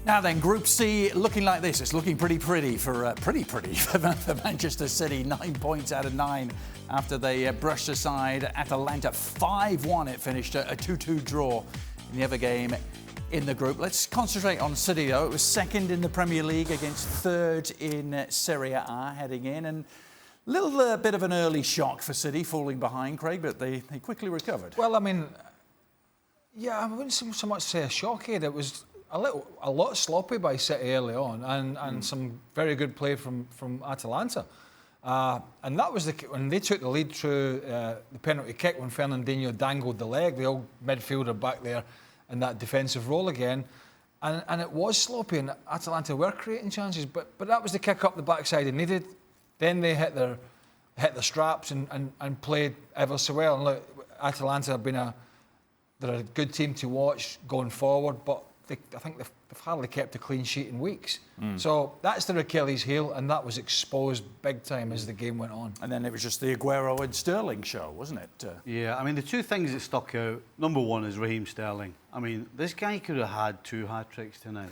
Now then, Group C looking like this. It's looking pretty for Manchester City. 9 points out of 9 after they brushed aside Atalanta 5-1. It finished a 2-2 draw in the other game in the group. Let's concentrate on City, though. It was second in the Premier League against third in Serie A heading in. And a little bit of an early shock for City falling behind, Craig, but they quickly recovered. Well, I mean, yeah, I wouldn't so much say a shock here. It was a lot sloppy by City early on, and some very good play from Atalanta. And that was when they took the lead through the penalty kick when Fernandinho dangled the leg, the old midfielder back there in that defensive role again. And it was sloppy, and Atalanta were creating chances, but that was the kick up the backside they needed. Then they hit their straps and played ever so well. And look, Atalanta have been they're a good team to watch going forward, but I think they've hardly kept a clean sheet in weeks. So that's their Achilles heel, and that was exposed big time as the game went on. And then it was just the Aguero and Sterling show, wasn't it? Yeah, I mean, the two things that stuck out, number one is Raheem Sterling. I mean, this guy could have had 2 hat-tricks tonight.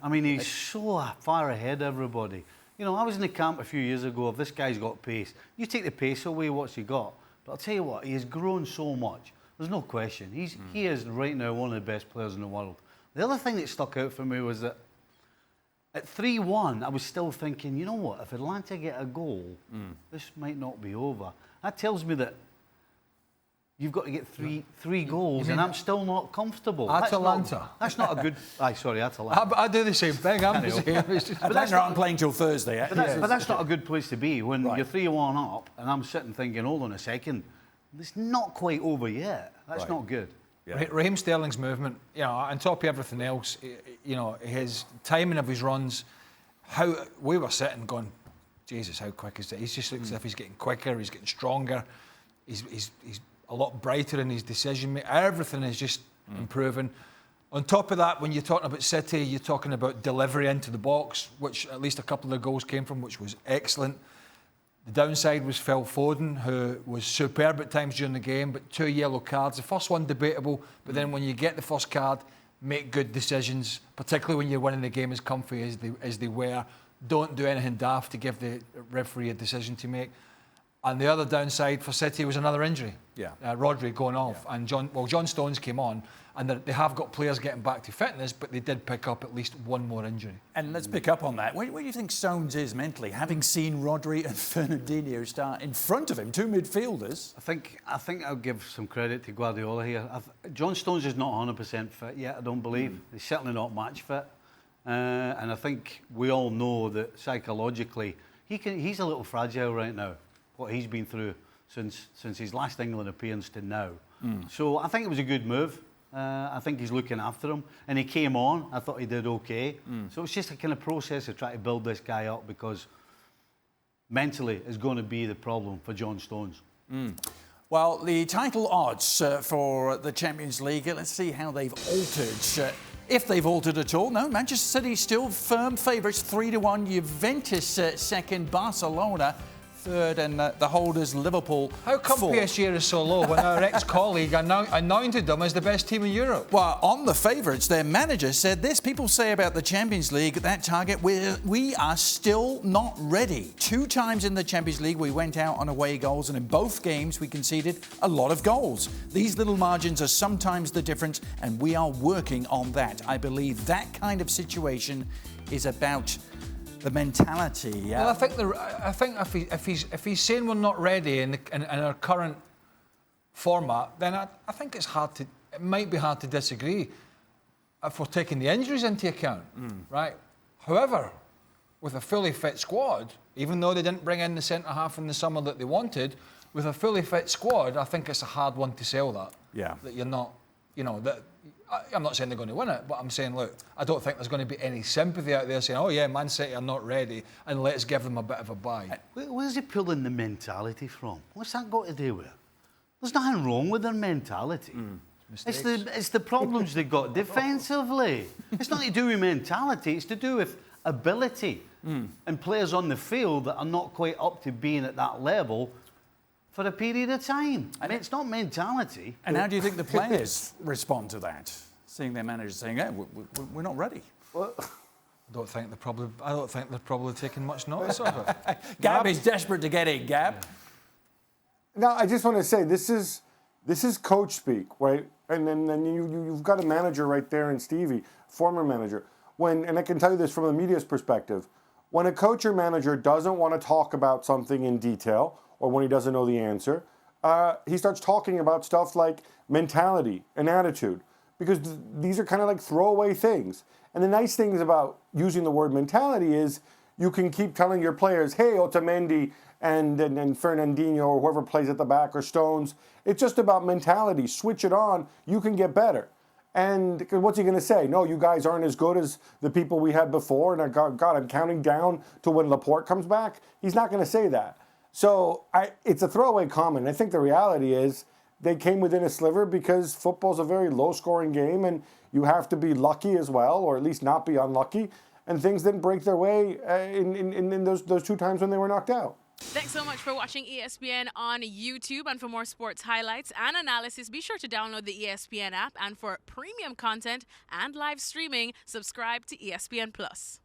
I mean, he's so far ahead of everybody. You know, I was in the camp a few years ago. If this guy's got pace, you take the pace away, what's he got? But I'll tell you what, he has grown so much. There's no question. He is right now one of the best players in the world. The other thing that stuck out for me was that at 3-1, I was still thinking, you know what, if Atalanta get a goal, this might not be over. That tells me that you've got to get three goals, and I'm still not comfortable. Atalanta. That's not a good... Atalanta. I do the same thing. I'm the same. But that's not playing till Thursday. But that's not a good place to be when you're 3-1 up, and I'm sitting thinking, hold on a second, it's not quite over yet. That's not good. Yeah. Raheem Sterling's movement, you know, on top of everything else, you know, his timing of his runs, how we were sitting going, Jesus, how quick is that? He just looks as if he's getting quicker, he's getting stronger, he's a lot brighter in his decision making. Everything is just improving. On top of that, when you're talking about City, you're talking about delivery into the box, which at least a couple of the goals came from, which was excellent. The downside was Phil Foden, who was superb at times during the game, but 2 yellow cards. The first one debatable, but then when you get the first card, make good decisions, particularly when you're winning the game as comfy as they were. Don't do anything daft to give the referee a decision to make. And the other downside for City was another injury. Yeah, Rodri going off, and John Stones came on, and they have got players getting back to fitness, but they did pick up at least one more injury. And let's pick up on that. Where do you think Stones is mentally, having seen Rodri and Fernandinho start in front of him, 2 midfielders? I think I'll give some credit to Guardiola here. John Stones is not 100% fit yet, I don't believe. He's certainly not match fit. And I think we all know that psychologically, he's a little fragile right now, what he's been through since his last England appearance to now. So I think it was a good move. I think he's looking after him. And he came on. I thought he did okay. So it's just a kind of process of trying to build this guy up, because mentally is going to be the problem for John Stones. Well, the title odds for the Champions League, let's see how they've altered. If they've altered at all. No, Manchester City still firm favourites, 3-1. Juventus second, Barcelona third, and the holders Liverpool. How come PSG is so low when our ex-colleague anointed them as the best team in Europe? Well, on the favourites, their manager said this. People say about the Champions League, that target, we are still not ready. 2 times in the Champions League we went out on away goals, and in both games we conceded a lot of goals. These little margins are sometimes the difference, and we are working on that. I believe that kind of situation is about the mentality. Well, I think if he's saying we're not ready in our current format, then I think it might be hard to disagree if we're taking the injuries into account, right? However, with a fully fit squad, even though they didn't bring in the centre half in the summer that they wanted, with a fully fit squad, I think it's a hard one to sell that. Yeah. That you're not, you know, that. I'm not saying they're going to win it, but I'm saying, look, I don't think there's going to be any sympathy out there saying, oh yeah, Man City are not ready, and let's give them a bit of a buy. Where's he pulling the mentality from? What's that got to do with it? There's nothing wrong with their mentality. It's the problems they've got defensively. It's not to do with mentality, it's to do with ability. And players on the field that are not quite up to being at that level for a period of time. I mean, it's not mentality. And how do you think the players respond to that? seeing their manager saying, "Hey, we're not ready." Well, I don't think they're probably taking much notice of it. Gab is desperate to get in. Gab. now, I just want to say this is coach speak, right? And then you've got a manager right there in Stevie, former manager. And I can tell you this from the media's perspective, when a coach or manager doesn't want to talk about something in detail, or when he doesn't know the answer, he starts talking about stuff like mentality and attitude, because these are kind of like throwaway things. And the nice things about using the word mentality is you can keep telling your players, hey, Otamendi and Fernandinho or whoever plays at the back or Stones, it's just about mentality. Switch it on, you can get better. And what's he going to say? No, you guys aren't as good as the people we had before, and God, I'm counting down to when Laporte comes back. He's not going to say that. So it's a throwaway comment. I think the reality is they came within a sliver because football's a very low-scoring game, and you have to be lucky as well, or at least not be unlucky. And things didn't break their way in those 2 times when they were knocked out. Thanks so much for watching ESPN on YouTube. And for more sports highlights and analysis, be sure to download the ESPN app. And for premium content and live streaming, subscribe to ESPN Plus.